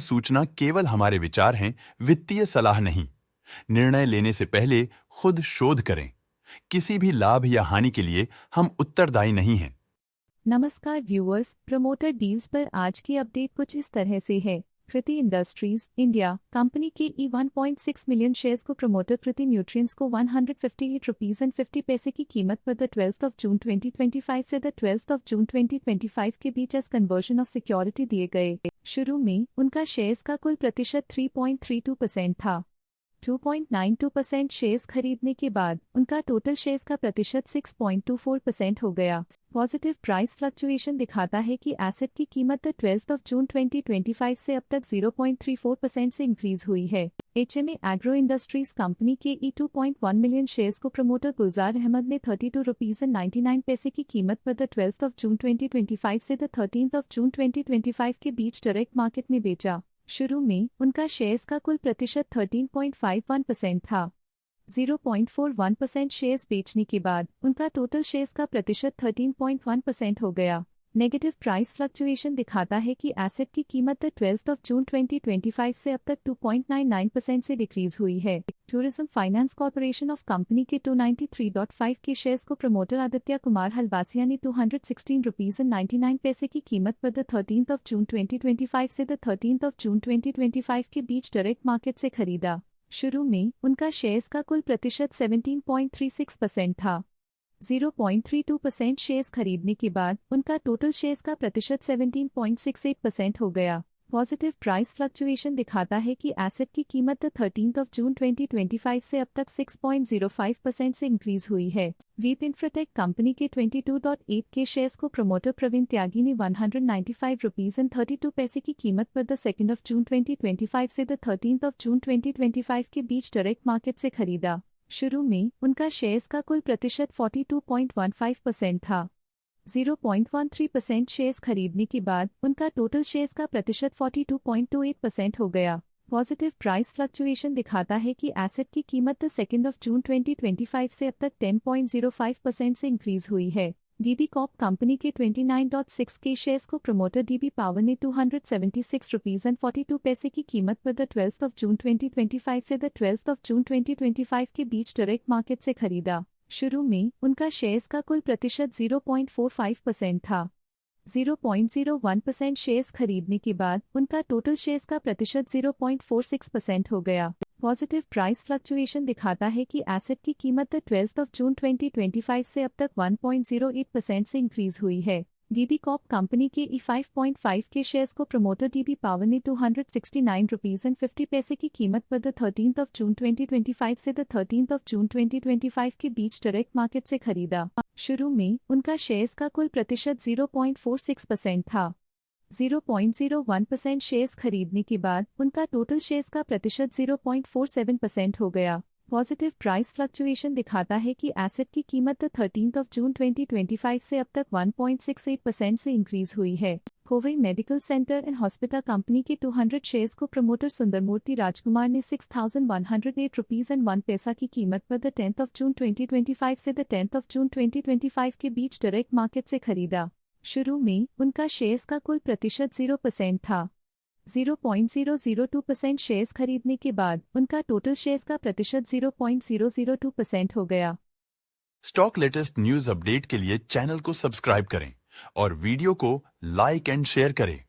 सूचना केवल हमारे विचार हैं, वित्तीय सलाह नहीं। निर्णय लेने से पहले खुद शोध करें। किसी भी लाभ या हानि के लिए हम उत्तरदायी नहीं हैं। नमस्कार व्यूअर्स, प्रमोटर डील्स पर आज की अपडेट कुछ इस तरह से है। कृति इंडस्ट्रीज इंडिया कंपनी के 1.6 मिलियन शेयर्स को प्रमोटर कृति न्यूट्रिएंट्स को 158 रुपीज एंड 50 पैसे की कीमत पर द 12 जून 2025 से द 12 जून 2025 के बीच एज कन्वर्जन ऑफ सिक्योरिटी दिए गए। शुरू में उनका शेयर्स का कुल प्रतिशत 3.32% था। 2.92% शेयर्स खरीदने के बाद उनका टोटल शेयर्स का प्रतिशत 6.24% हो गया। पॉजिटिव प्राइस फ्लक्चुएशन दिखाता है कि एसेट की कीमत 12 जून 2025 से अब तक 0.34% से इंक्रीज हुई है। HMA एग्रो इंडस्ट्रीज कंपनी के 2.1 मिलियन शेयर्स को प्रमोटर गुलजार अहमद ने 32 रुपीज एंड 99 पैसे की कीमत पर द 12 जून 2025 से द 13 जून 2025 के बीच डायरेक्ट मार्केट में बेचा। शुरू में उनका शेयर्स का कुल प्रतिशत 13.51% था। 0.41% शेयर्स बेचने के बाद उनका टोटल शेयर्स का प्रतिशत 13.1% हो गया। नेगेटिव प्राइस फ्लक्चुएशन दिखाता है कि एसेट की कीमत 12 जून 2025 से अब तक 2.99% से डिक्रीज हुई है। Tourism finance corporation of company के 293.5 के शेयर्स को प्रमोटर आदित्य कुमार हलवासिया ने 216 रुपीज एंड 99 पैसे की कीमत पर द 13 जून 2025 से द 13 जून 2025 के बीच डायरेक्ट मार्केट से खरीदा। शुरू में उनका शेयर्स का कुल प्रतिशत 17.36% था। 0.32% शेयर्स खरीदने के बाद उनका टोटल शेयर्स का प्रतिशत 17.68% हो गया। पॉजिटिव प्राइस फ्लक्चुएशन दिखाता है कि एसेट की कीमत 13 जून 2025 से अब तक 6.05% से इंक्रीज हुई है। वीप इंफ्राटेक कंपनी के 22.8 के शेयर्स को प्रमोटर प्रवीण त्यागी ने 195 रुपीज एंड 32 पैसे की कीमत पर द 2 जून 2025 से द 13 जून 2025 के बीच डायरेक्ट मार्केट से खरीदा। शुरू में उनका शेयर्स का कुल प्रतिशत 42.15% था। 0.13% शेयर्स खरीदने के बाद उनका टोटल शेयर्स का प्रतिशत 42.28% हो गया। पॉजिटिव प्राइस फ्लक्चुएशन दिखाता है कि एसेट की कीमत 2 जून 2025 से अब तक 10.05% से इंक्रीज हुई है। डीबी कॉर्प कंपनी के 29.6 के शेयर्स को प्रमोटर डीबी पावर ने 276 रुपीज एंड 42 पैसे की कीमत पर द 12 जून 2025 से द 12 जून 2025 के बीच डायरेक्ट मार्केट से खरीदा। शुरू में उनका शेयर्स का कुल प्रतिशत 0.45% था। 0.01% शेयर्स खरीदने के बाद उनका टोटल शेयर्स का प्रतिशत 0.46% हो गया। पॉजिटिव प्राइस फ्लक्चुएशन दिखाता है कि एसेट की कीमत 12 जून 2025 से अब तक 1.08% से इंक्रीज हुई है। डीबी कॉर्प कंपनी के 5.5 के शेयर्स को प्रमोटर डीबी पावर ने 269 रुपीज एंड 50 पैसे की कीमत पर द 13 जून 2025 से द 13 जून 2025 के बीच डायरेक्ट मार्केट से खरीदा। शुरू में उनका शेयर्स का कुल प्रतिशत 0.46% था। 0.01% शेयर्स खरीदने के बाद उनका टोटल शेयर्स का प्रतिशत 0.47% हो गया। पॉजिटिव प्राइस फ्लक्चुएशन दिखाता है कि एसेट की कीमत 13 जून 2025 से अब तक 1.68% से इंक्रीज हुई है। Kovai medical centre and hospital company के 200 शेयर्स को प्रमोटर सुंदरमूर्ति राजकुमार ने 6,108 रुपीज एंड 1 पैसा की कीमत पर द 10 जून 2025 से द 10 जून 2025 के बीच डायरेक्ट मार्केट से खरीदा। शुरू में उनका शेयर्स का कुल प्रतिशत 0% था। 0.002% शेयर्स खरीदने के बाद उनका टोटल शेयर्स का प्रतिशत 0.002% हो गया। स्टॉक लेटेस्ट न्यूज अपडेट के लिए चैनल को सब्सक्राइब करें और वीडियो को लाइक एंड शेयर करें।